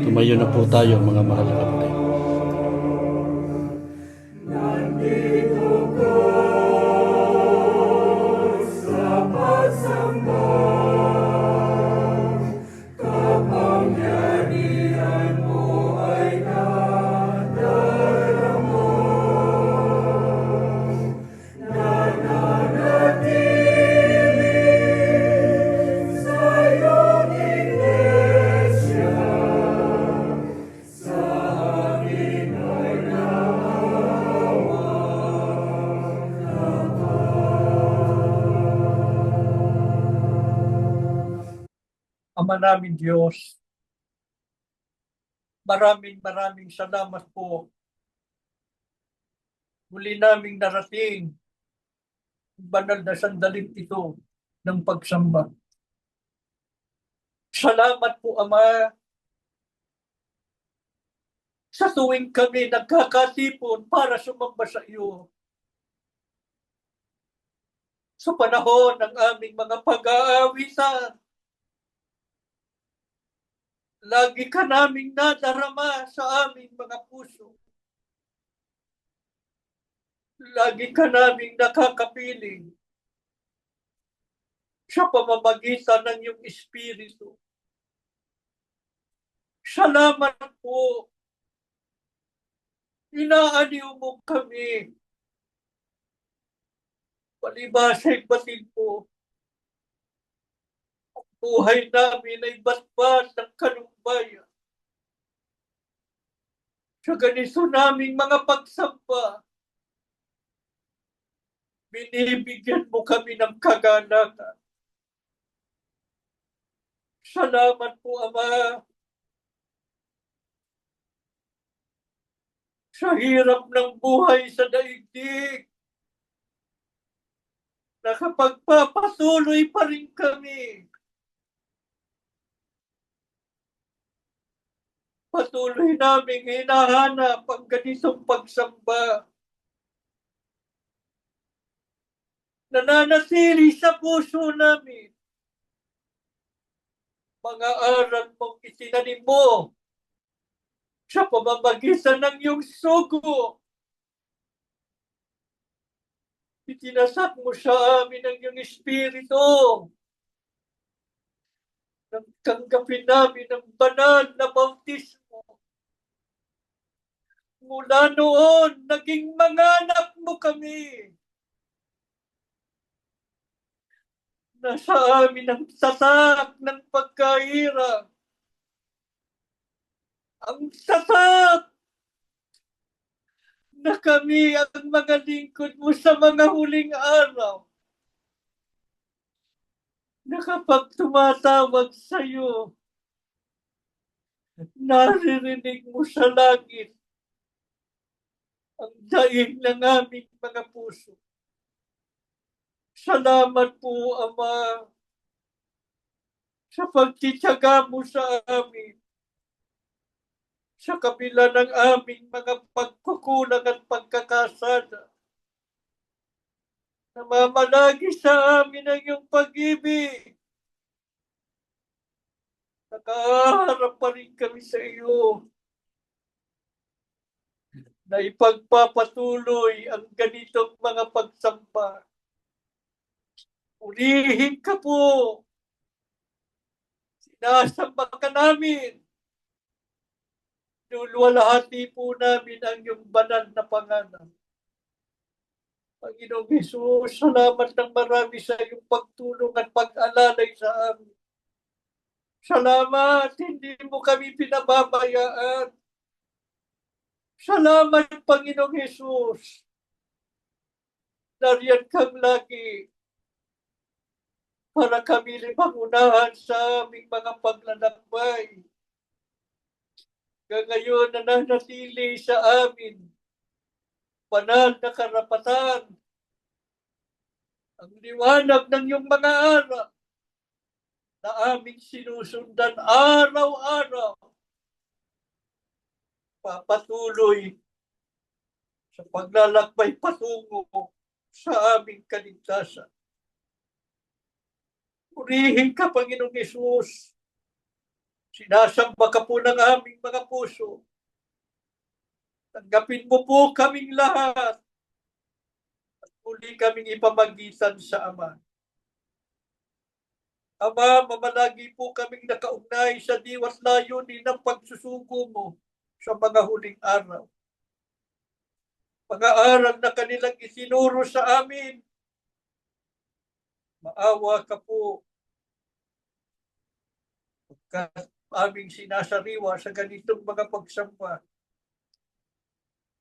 Tumayo na po tayo mga mahal na kapatid. Kapangyarihan Ama namin Diyos, maraming salamat po. Muli naming narating ang banal na sandaling ito ng pagsamba. Salamat po, Ama, sa tuwing kami nagkakatipon para sumamba sa iyo. Sa panahon ng aming mga pag-aawitan, lagi ka naming nadarama sa aming mga puso. Lagi ka naming nakakapiling sa pamamagitan ng iyong Espiritu. Salamat po. Inaaliw mo kami. Palibasa'y batid po. Ang buhay namin ay batbat ng kalubayan. Sa ganito naming mga pagsamba, binibigyan mo kami ng kagalakan. Salamat po, Ama. Sa hirap ng buhay sa daigdig, nakapagpapatuloy pa rin kami. Patuloy naming hinahanap ang ganitong pagsamba. Nananatili sa puso namin mga aral mong itinanim mo sa pamamagitan ng iyong sugo. Itinasap mo sa amin ang iyong Espiritu. Nang tanggapin namin ang banal na bautismo. Mula noon, naging mga anak mo kami. Nasa amin ang tatak ng pagkahirap. Ang tatak na kami ang mga lingkod mo sa mga huling araw. Na kapag tumatawag sa iyo, naririnig mo sa langit ang daig ng aming mga puso. Salamat po, Ama, sa pagtitiyaga mo sa amin. Sa kabila ng aming mga pagkukulang at pagkakasala. Namamalagi sa amin ang iyong pag-ibig. Nakaharap pa rin kami sa iyo na ipagpapatuloy ang ganitong mga pagsamba. Purihin ka po. Sinasamba ka namin. Nulwalhati po namin ang iyong banal na pangalan. Panginoong Jesus, salamat ng marami sa iyong pagtulong at pag-alalay sa amin. Salamat, hindi mo kami pinababayaan. Salamat, Panginoong Jesus. Nariyan kang lagi para kami limangunahan sa aming mga paglalakbay. Ngayon nananatili sa amin banal na karapatan. Ang liwanag ng iyong mga aral na aming sinusundan araw-araw. Papatuloy sa paglalakbay patungo sa aming kaligtasan. Purihin ka, Panginoong Jesus. Sinasamba ka po ng aming mga puso. Tanggapin mo po kaming lahat at muli kaming ipamagitan sa Ama. Ama, mamalagi po kaming nakaugnay sa diwat layunin ng pagsusugo mo sa mga huling araw. Mga aral na kanilang isinuro sa amin, maawa ka po pagkat aming sinasariwa sa ganitong mga pagsamba.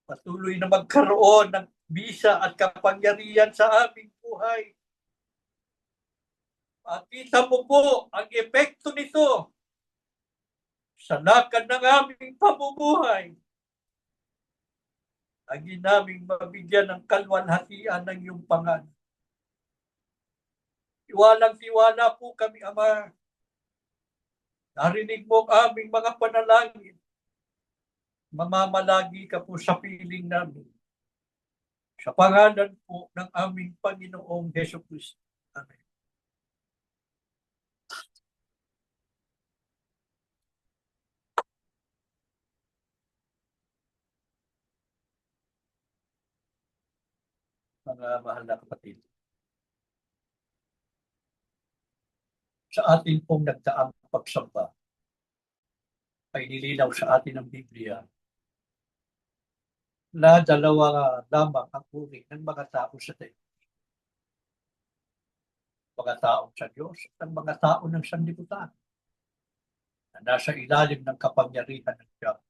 Patuloy na magkaroon ng bisa at kapangyarihan sa aming buhay Makita mo po ang epekto nito sa lakad ng aming pamumuhay. Lagi naming mabigyan ng kalwalhatian ng iyong pangalan. Tiwalang-tiwala po kami, Ama. Narinig mo ang aming mga panalangin. Mamamalagi ka po sa piling namin. Sa pangalan po ng aming Panginoong Jesucristo. Amen. Mga mahal na kapatid, sa atin pong nagdaang pagsamba ay nilinaw sa atin ng Biblia na dalawa lamang ang uri ng mga tao sa tayo. Mga taong sa Diyos at ang mga tao ng sanlibutan na nasa ilalim ng kapangyarihan ng Diyos.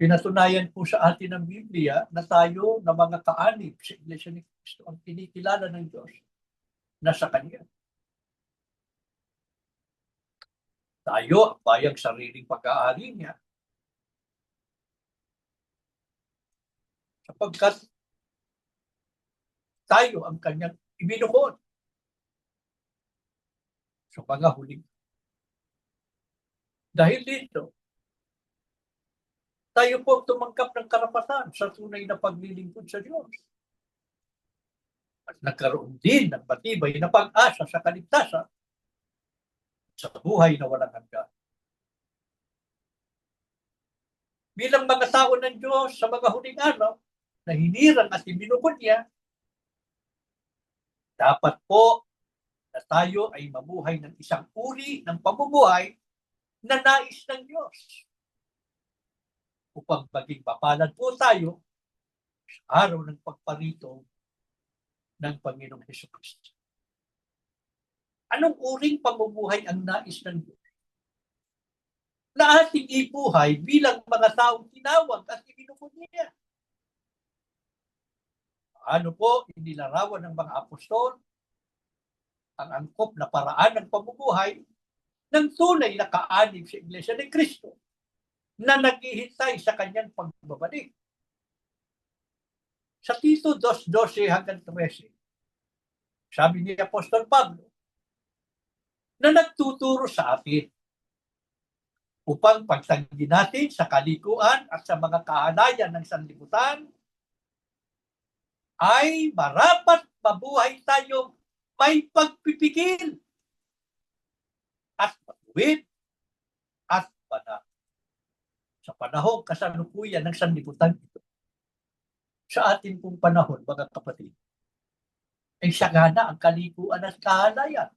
Pinatunayan po sa atin ng Biblia na tayo na mga kaanib sa Iglesia ni Cristo ang kinikilala ng Diyos na sa Kanya. Tayo ang bayang sariling pag-aari niya sapagkat tayo ang Kanyang ibinuhon sa mga huling. Dahil dito, tayo po tumanggap ng karapatan sa tunay na paglilingkod sa Diyos. At nagkaroon din ng matibay na pag-asa sa kaligtasan sa buhay na walang hanggan. Bilang mga tao ng Diyos sa mga huling araw na hinirang at ibinukod niya, dapat po na tayo ay mabuhay ng isang uri ng pamumuhay na nais ng Diyos. Upang maging mapalad po tayo sa araw ng pagparito ng Panginoong Jesucristo. Anong uring pamumuhay ang nais ng Diyos? Na ating ibuhay bilang mga taong tinawag at ibinukod niya. Ano po, inilarawan ng mga apostol ang angkop na paraan ng pamumuhay ng tunay na kaanib sa Iglesia ni Cristo na naghihintay sa kanyang pagbabalik. Sa Tito 2:12 hanggang 13, sabi ni Apostol Pablo na nagtuturo sa atin upang pagtanggi natin sa kalikuan at sa mga kahalayan ng sanlibutan ay marapat mabuhay tayong may pagpipigil at matuwid at banal. Sa panahong kasalukuyan ng sanlibutan ito, sa atin pong panahon, mga kapatid, ay sagana ang kalikuan at kahalayan.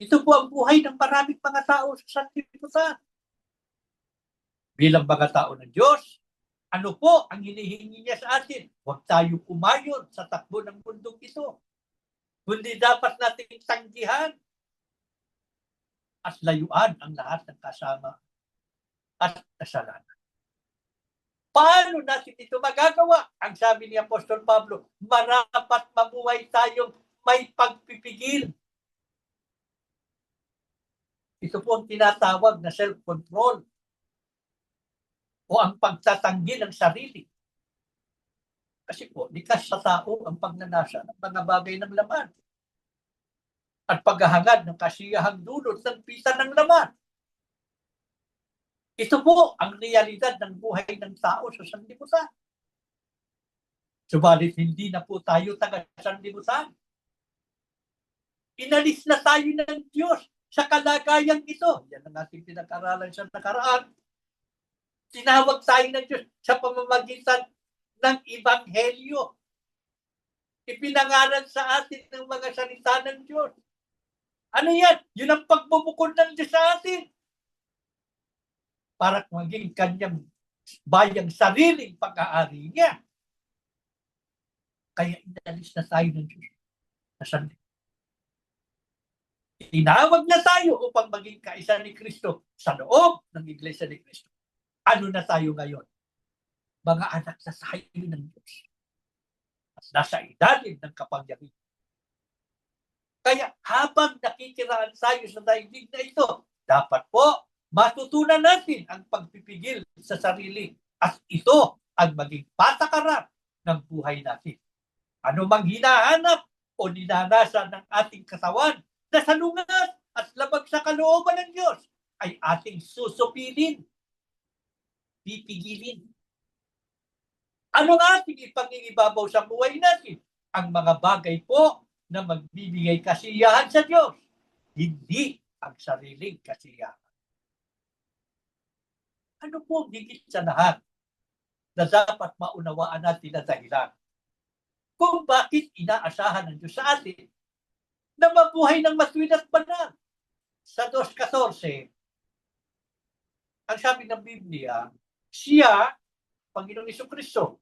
Ito po ang buhay ng maraming mga tao sa sanlibutan. Bilang mga tao ng Diyos, ano po ang hinihingi niya sa atin? Huwag tayo kumayon sa takbo ng mundong ito. Kundi dapat nating tanggihan at layuan ang lahat ng kasama at kasalanan. Paano natin ito magagawa? Ang sabi ni Apostol Pablo, marapat mabuhay tayong may pagpipigil. Ito po ang tinatawag na self-control o ang pagtatanggi ng sarili. Kasi po, likas sa tao ang pagnanasa ng mga bagay ng laman at paghahangad ng kasiyahang dulot ng pisa ng laman. Ito po ang realidad ng buhay ng tao sa sanlibutan. Subalit hindi na po tayo taga-sanlibutan. Inalis na tayo ng Diyos sa kalagayang ito. Yan ang ating pinag-aralan sa nakaraan. Tinawag tayo ng Diyos sa pamamagitan ng Ebanghelyo. Ipinangalan sa atin ng mga salita ng Diyos. Ano yan? Yun ang pagbubukod ng Diyos sa atin. Para maging kanyang bayang sariling pag-aari niya. Kaya inalis na tayo ng Diyos sa sanlibutan. Tinawag na tayo upang maging kaisa ni Kristo sa loob ng Iglesia ni Kristo. Ano na tayo ngayon? Mga anak na tayo ng Diyos. At nasa ilalim ng kapangyarihan Kaya habang nakikiraan tayo sa daigdig na ito, dapat po matutunan natin ang pagpipigil sa sarili at ito ang maging patakaran ng buhay natin. Ano mang hinahanap o ninanasan ng ating katawan na salungat at labag sa kalooban ng Diyos ay ating susupilin, pipigilin. Ano ang ating ipangingibabaw sa buhay natin? Ang mga bagay po na magbibigay kasiyahan sa Diyos, hindi ang sariling kasiyahan. Ano po higit sa lahat na dapat maunawaan natin na dahilan kung bakit inaasahan ng Diyos sa atin na mabuhay ng matuwid at banal? Sa 2:14, ang sabi ng Biblia, siya, Panginoong Jesucristo,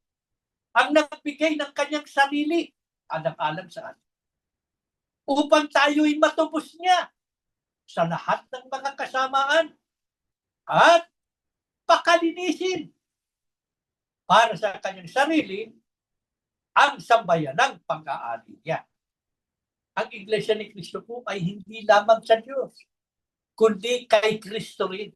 ang nagbigay ng kanyang sarili, alang-alang sa atin, upang tayo'y matubos niya sa lahat ng mga kasamaan at pakalinisin para sa kanyang sarili ang sambayanang pag-aari niya. Ang Iglesia ni Cristo po ay hindi lamang sa Diyos, kundi kay Cristo rin.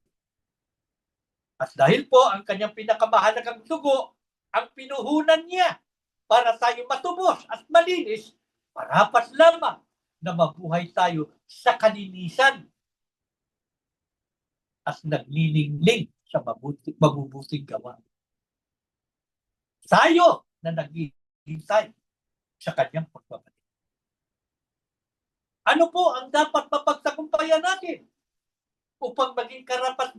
At dahil po ang kanyang pinakamahalagang dugo, ang pinuhunan niya para tayo matubos at malinis, parapat lamang na mabuhay tayo sa kalinisan at nagniningning sa mabubuting gawa. Tayo na naghihintay sa kanyang pagbabalik. Ano po ang dapat mapagtagumpayan natin upang maging karapat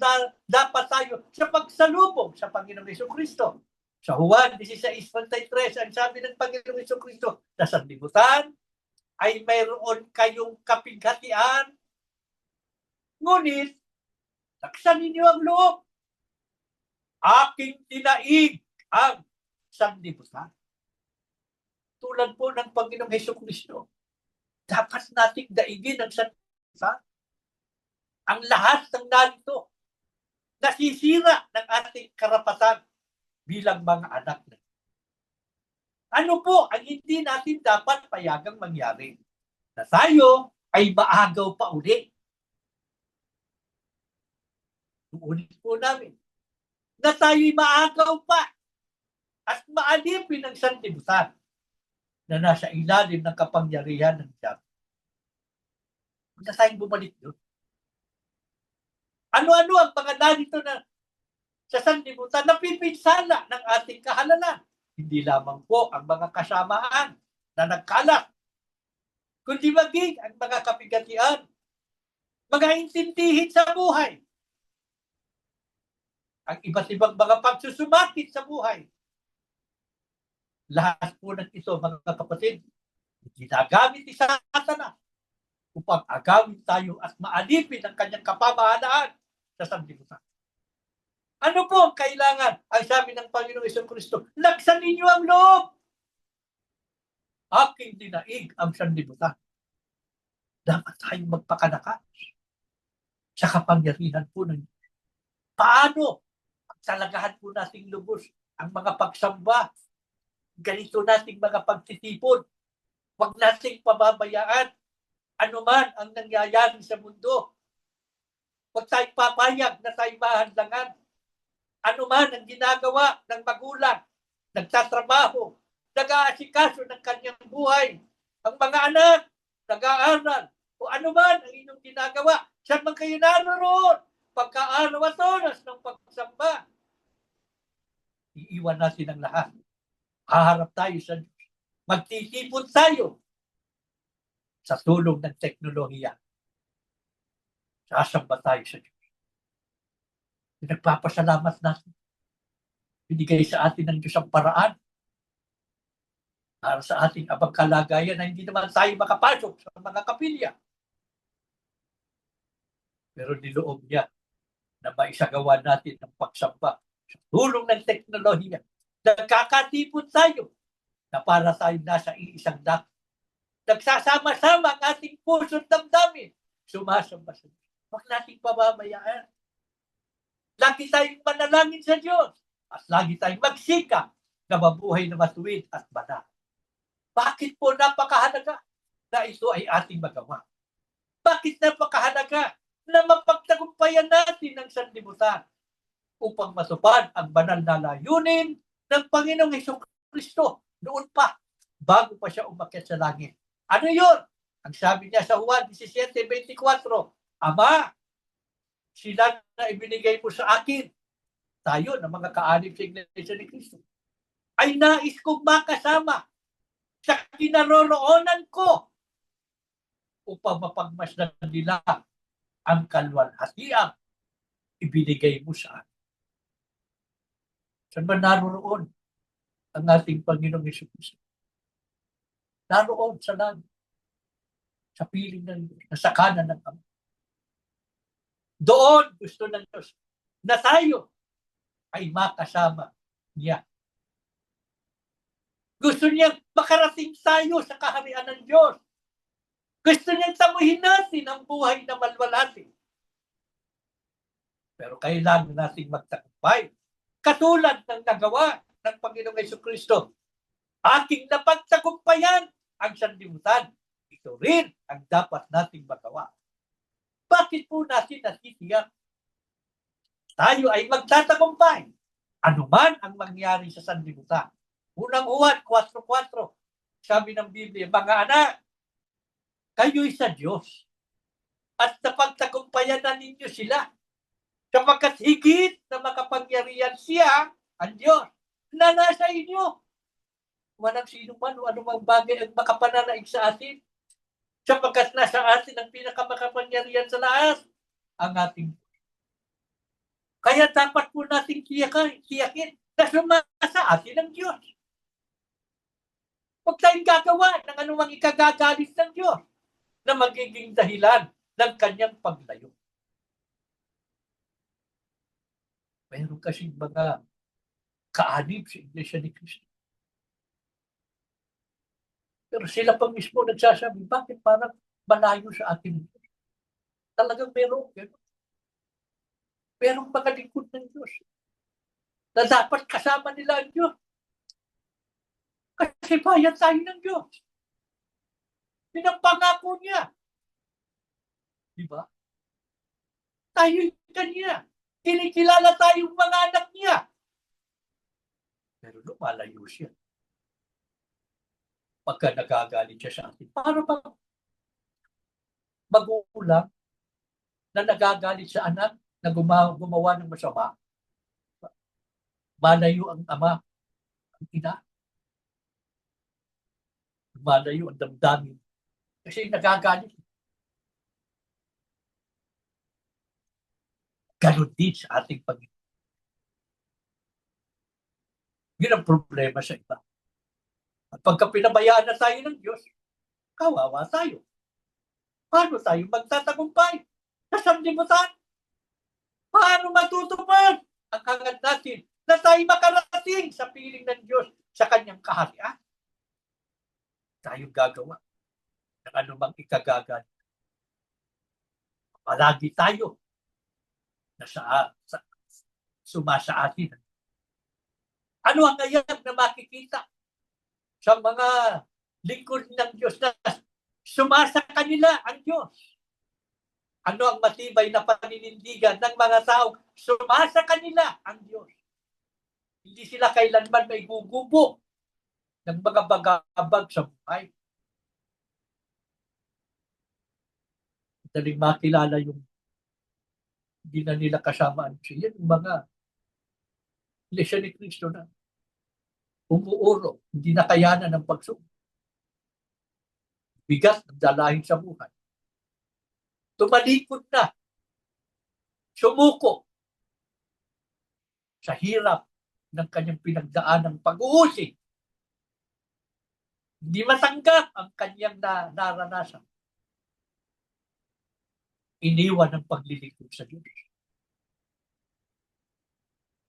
dapat tayo sa pagsalubong sa Panginoong Jesucristo? Sa Juan 16:33, ang sabi ng Panginoong Jesucristo, sa sanlibutan ay mayroon kayong kapighatian, ngunit taksan ninyo ang loob. Aking tinaig ang sanlibutan. Tulad po ng Panginoong Jesucristo, dapat nating daigin ang sanlibutan. Ang lahat ng narito nasisira ng ating karapatan bilang mga anak na. Ano po ang hindi natin dapat payagang mangyari? Na tayo ay maagaw pa uli. Ulit po namin. Na tayo'y maagaw pa at maalipin ng sanlibutan na nasa ilalim ng kapangyarihan ng Diyos. Huwag na tayong bumalik doon. Ano-ano ang mga narito na sa sanlibutan na pipinsala ng ating kahalalan? Hindi lamang po ang mga kasamaan na nagkalat, kundi maging ang mga kapigatian, mga intindihin sa buhay, ang iba't ibang mga pagsusumakit sa buhay. Lahat po ng ito, mga kapatid, ginagamit ni Satanas upang agawin tayo at maalipin ang kanyang kapamahalaan sa sanlibutan. Ano po ang kailangan? Ang sabi ng Panginoong Jesucristo, laksan ninyo ang loob. Aking dinaig ang sanlibutan. Dapat tayong magpakalakas sa kapangyarihan po ng Diyos. Paano? Pagsalagahan po nating lubos ang mga pagsamba. Ganito nating mga pagtitipon. Huwag nating pababayaan anuman ang nangyayari sa mundo. Huwag tayong papayag na tayong mahadlangan. Ano man ang ginagawa ng magulang, nagtatrabaho, nag-aasikaso ng kanyang buhay, ang mga anak, nag-aaral, o ano man ang inyong ginagawa, saan man kayo naroon, pagkaaraw at oras ng pagsamba, iiwan natin ang lahat. Haharap tayo sa Diyos. Magtitipon tayo sa tulong ng teknolohiya. Sasamba tayo sa Diyos. Nagpapasalamat natin. Binigay sa atin ng Diyos ang paraan para sa ating abang kalagayan na hindi naman tayo makapasok sa mga kapilya. Pero niloob niya na maisagawa natin ang pagsamba sa tulong ng teknolohiya. Nagkakatipon tayo na para tayo nasa iisang dak. Nagsasama-sama ang ating puso at damdamin. Sumasamba sa Diyos. Huwag nating pababayaan. Lagi tayong manalangin sa Diyos at lagi tayong magsikap na mabuhay na matuwid at banal. Bakit po napakahalaga? na ito ay ating magawa. Bakit napakahalaga na mapagtagumpayan natin ang sanlibutan upang matupad ang banal na layunin ng Panginoong Hesukristo noon pa, bago pa siya umakyat sa langit. Ano yun? Ang sabi niya sa Juan 17:24, Ama, sila na ibinigay mo sa akin, tayo na mga kaanib sa Iglesia ni Cristo, ay nais kong makasama sa kinaroroonan ko upang mapagmasdan nila ang kalwalhatiang ibinigay mo sa akin. Saan ba naroon ang ating Panginoong Jesucristo? Naroon sa langit, sa piling ng Diyos, sa kanan ng Ama. Doon gusto ng Diyos na tayo ay makasama niya. Gusto niyang makarating tayo sa kaharian ng Diyos. Gusto niyang tamuhin natin ang buhay na malwalhati. Pero kailangan natin magtagumpay. Katulad ng nagawa ng Panginoong Jesucristo. Aking napagtagumpayan ang sanlibutan. Ito rin ang dapat nating magawa. Bakit po natin natitiyak? Tayo ay magtatagumpay. Ano man ang mangyari sa sanlibutan. Unang Juan 4:4. Sabi ng Biblia, mga anak, kayo'y sa Diyos. At napagtagumpayan na ninyo sila. Sapagkat higit na makapangyarihan siya, ang Diyos, na nasa inyo. Walang sino man o anumang bagay ang makapananaig sa atin. Sapagkat nasa atin ang pinakamakapangyarihan sa lahat, ang ating. Kaya dapat po natin tiyakin na sumasa atin ang Diyos. Huwag tayong gagawa ng anumang ikagagalit ng Diyos na magiging dahilan ng kanyang paglayo. Mayroon kasing mga kaanib sa Iglesia ni Cristo. Pero sila pa mismo nagsasabi, bakit parang malayo sa atin? Talagang meron. Merong mga lingkod ng Diyos na dapat kasama nila ang Diyos. Kasi bayan tayo ng Diyos. Pinapangako niya. Diba? Tayo'y kanya. Kinikilala tayong mga anak niya. Pero lumalayo siya. Pagka nagagalit siya sa atin. Para ba magulang na nagagalit sa anak na gumawa ng masama? Malayo ang ama, ang ina. Malayo ang damdamin. Kasi nagagalit. Ganon din sa ating Panginoon. Yun ang problema sa iba. At pagka pinabayaan na tayo ng Diyos, kawawa tayo. Paano tayo magtatagumpay sa sanlibutan? Paano matutupad ang hangad natin na tayo makarating sa piling ng Diyos sa kanyang kaharian? Tayo gagawa ng anumang ikagagalit. Palagi tayo na sumasa atin. Ano ang ngayon na makikita sa mga lingkod ng Diyos na sumasa kanila ang Diyos? Ano ang matibay na paninindigan ng mga taong sumasa kanila ang Diyos? Hindi sila kailanman may gugubo ng mga bagabag sa buhay. Daling makilala yung hindi na nila kasamaan siya. Yan yung mga Iglesia ni Cristo na umuuro, hindi na kayanan ng pagsuko. Bigat ng dalahin sa buhay. Tumalikod na. Sumuko sa hirap ng kanyang pinagdaan ng pag-uusig. Hindi matanggap ang kanyang naranasan. Iniwan ang paglilingkod sa Diyos.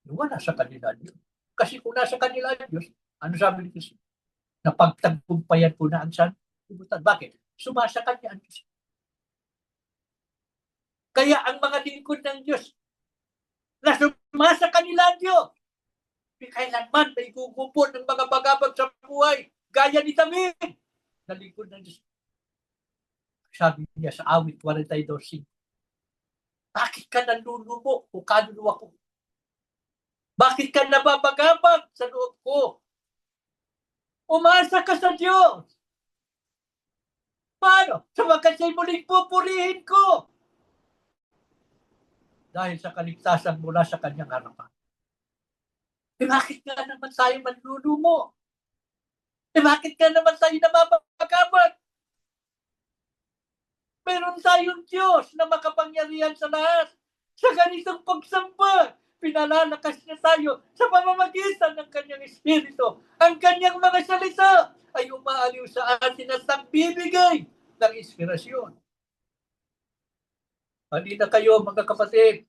Wala sa kanila Diyos. Kasi kung nasa kanila Diyos, ano sabi ni Kristo? Napagtagumpayan ko na ang sanlibutan. Bakit? Sumasa kanya ang Diyos. Kaya ang mga lingkod ng Diyos na sumasa kanila ang Diyos, di kailanman may gugupon ng mga bagabag sa buhay, gaya ni David, na lingkod ng Diyos. Sabi niya sa awit 42:5. Bakit ka nanlulumo o kaluluwa ko? Bakit ka nababagabag sa loob ko? Umasa ka sa Diyos. Paano? Sapagkat siya'y muling pupurihin ko. Dahil sa kaligtasan mula sa kanyang harapan. Bakit nga naman tayo manlulumo? Bakit nga naman tayo nababagabag? Meron tayong Diyos na makapangyarihan sa lahat. Sa ganitong pagsamba, pinalalakas niya tayo sa pamamagitan ng kanyang Espiritu. Ang kanyang mga salita ay umaaliw sa atin at nagbibigay ng inspirasyon. Halina kayo mga kapatid.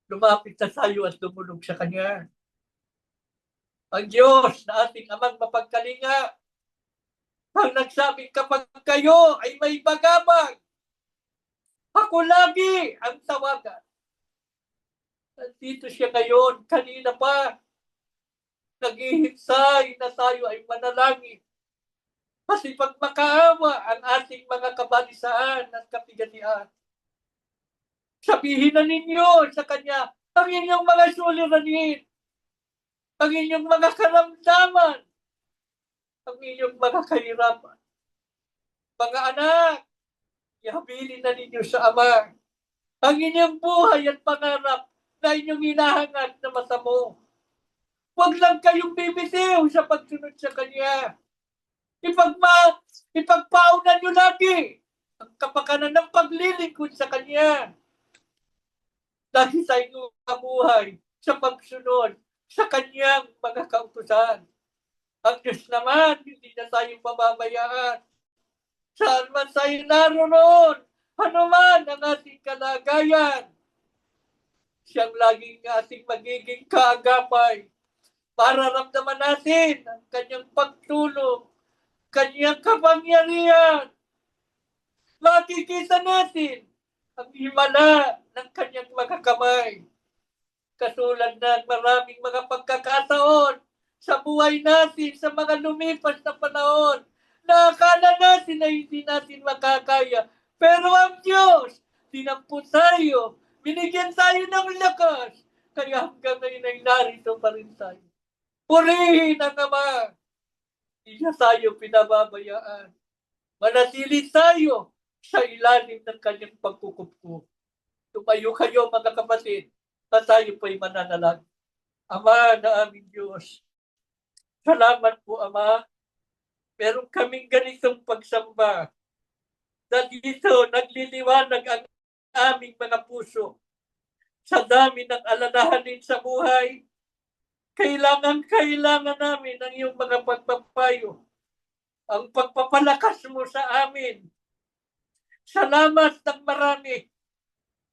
Lumapit na tayo at lumulog sa Kanya. Ang Diyos na ating amang mapagkalinga, ang nagsabing kapag kayo ay may bagabag, ako lagi ang tawagan. Nandito siya ngayon, kanina pa, naghihinsay na tayo ay manalangin. Kasi pag makaawa ang ating mga kabalisaan at kapigatian, sabihin na ninyo sa Kanya ang inyong mga suliranin, ang inyong mga karamdaman, ang inyong mga kahirapan. Mga anak, ihabilin na ninyo sa Ama ang inyong buhay at pangarap na inyong hinahangad na masamo. Huwag lang kayong bibitiw sa pagsunod sa Kanya. Ipagpaunan nyo lagi ang kapakanan ng paglilingkod sa Kanya. Dahil sa inyong buhay sa pagsunod sa Kanyang mga kautusan. Ang Diyos naman, hindi na tayo pababayaan. Saan man tayo naroon, ano man ang ating kalagayan, siyang laging ating magiging kaagapay. Mararamdaman natin ang Kanyang pagtulong, Kanyang kapangyarihan. Makikita natin ang himala ng Kanyang mga kamay. Katulad ng maraming mga pagkakataon sa buhay natin sa mga lumipas na panahon na akala natin na hindi natin makakaya. Pero ang Diyos, dinampot tayo, binigyan tayo ng lakas, kaya hanggang ngayon ay narito pa rin tayo. Purihin ang Ama, hindi na tayo pinababayaan. Manatili tayo sa ilalim ng Kanyang pagkukupkup. Tumayo kayo mga kapatid, na tayo po'y mananalag. Ama na aming Diyos, salamat po Ama, meron kaming ganitong pagsamba na dito nagliliwanag ang aming mga puso sa dami ng alalahanin sa buhay. Kailangan namin ang iyong mga pagpapayo, ang pagpapalakas mo sa amin. Salamat ng marami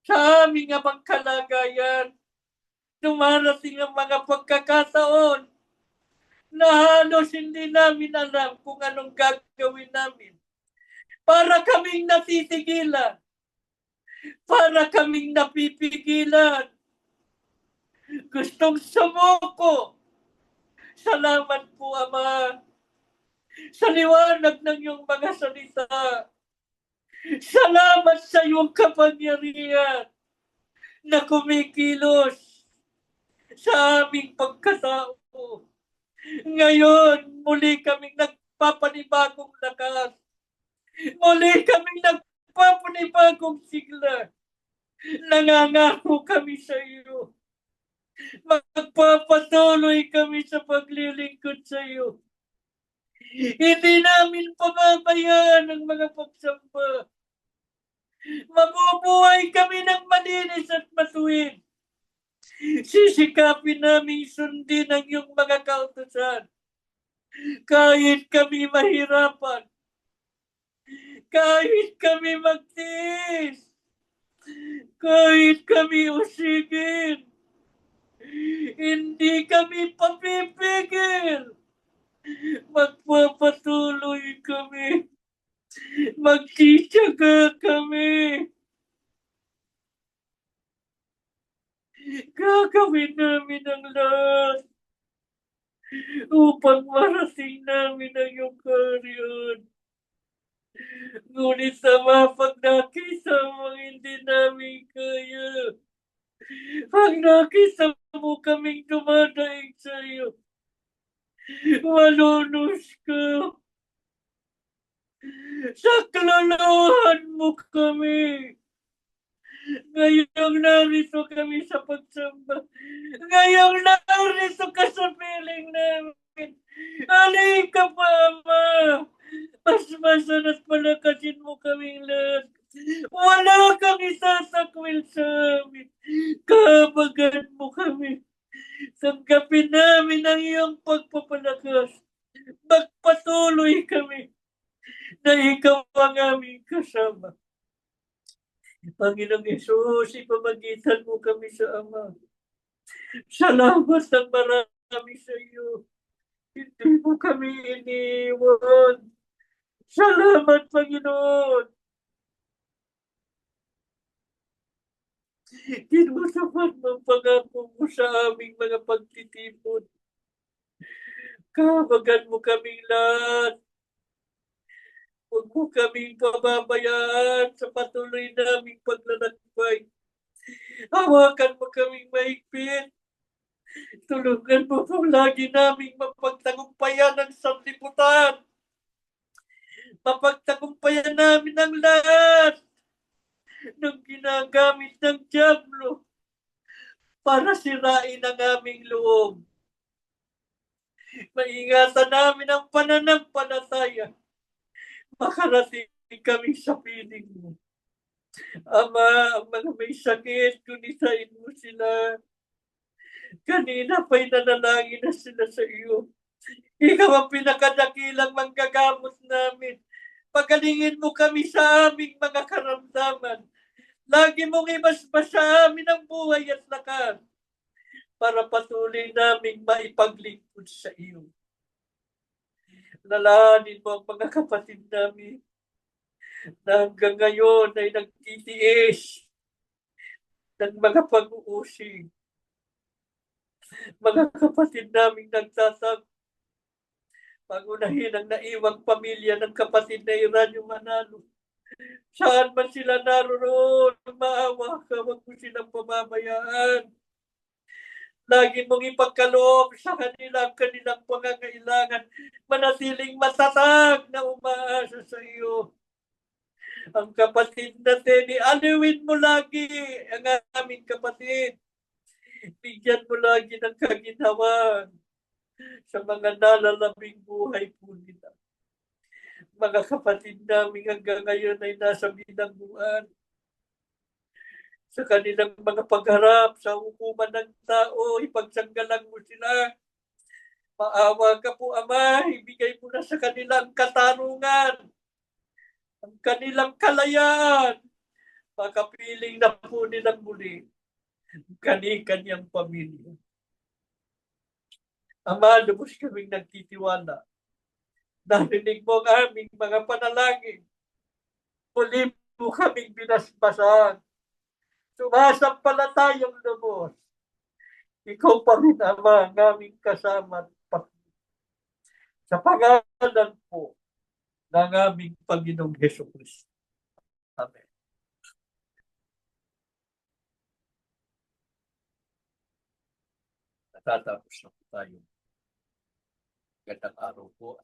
sa aming amang kalagayan. Dumarating ang mga pagkakataon na halos hindi namin alam kung anong gagawin namin. Para kaming natitigilan. Para kaming napipigilan. Gustong sumuko. Salamat po, Ama, sa liwanag ng iyong mga salita. Salamat sa iyong kapangyarihan na kumikilos sa aming pagkatao. Ngayon, muli kaming nagpapanibagong lakas. Muli kaming nagpapanibagong sigla. Nangangako kami sa iyo. Magpapatuloy kami sa paglilingkod sa iyo. Hindi namin pababayaan ang mga pagsamba. Mabubuhay kami ng malinis at matuwid. Sisikapin namin sundin ang iyong mga kautusan. Kahit kami mahirapan. Kahit kami magtiis. Kahit kami usigin. Hindi kami papipigil. Magpapatuloy kami. Magtitiyaga kami. Gagawin namin ang lahat upang marating namin ang iyong kaharian. Ngunit Ama, pag nakisama hindi namin kaya. Pag nakisama kaming dumadaig sa iyo, malunos ka. Saklolohan mo kami. Ngayong narito kami sa pagsamba. Ngayong narito ka sa piling namin. Halika pa, Ama. Mas masarap palakasin mo kaming lahat. Wala kang isasakwil sa amin. Kabagan mo kami. Tanggapin namin ang iyong pagpapalakas. Magpatuloy kami na ikaw ang aming kasama. Panginoong Yesus, ipamagitan mo kami sa Ama. Salamat ng marami sa iyo. Hindi mo kami iniwan. Salamat, Panginoon. Tinutupad mo ang pangako mo sa aming mga pagtitipon. Kabagan mo kaming lahat. Huwag mo kaming pababayaan sa patuloy naming paglalakbay. Hawakan mo kaming mahigpit. Tulungan mo po lagi naming mapagtagumpayan ang sanlibutan. Mapagtagumpayan namin ang lahat ng ginagamit ng Diablo para sirain ang aming loob. Maingatan namin ang pananampalataya. Makarating kami sa piling mo. Ama, ang mga may sakit, kunisain mo sila. Kanina pa'y nanalangin na sila sa iyo. Ikaw ang pinakadakilang manggagamot namin. Pagalingin mo kami sa aming mga karamdaman. Lagi mong ibasbas sa amin ang buhay at lakas para patuloy naming maipaglingkod sa iyo. Nalaanin mo ang mga kapatid namin na hanggang ngayon ay nagtitiis ng mga pag-uusig. Mga kapatid naming nagsasag, pangunahin ang naiwang pamilya ng kapatid na Eranio Manalo. Saan man sila naroon, maawa ka, huwag mo silang pamamayaan. Lagi mong ipagkaloob sa kanila ang kanilang pangangailangan. Manatiling matatag na umaasa sa iyo. Ang kapatid natin, aliwin mo lagi ang aming kapatid. Bigyan mo lagi ng kaginhawaan sa mga nalalabing buhay po nila. Mga kapatid namin hanggang ngayon ay nasa bilangguan. Sa kanilang mga pagharap sa hukuman ng tao, ipagsanggalang mo sila. Maawa ka po, Ama, ibigay mo na sa kanilang katarungan, ang kanilang kalayaan. Makapiling na po nilang muli kani-kanyang pamilya. Ama, lubos kaming nagtitiwala. Narinig mo ang aming mga panalangin. Muli mo kaming binasbasan. Sumasampalatayang lubos. Ikaw pa rin, Ama, ang aming kasama. Sa pangalan po ng aming Panginoong Hesus Kristo. Amen. Natatapos na po tayo. Gandang araw po.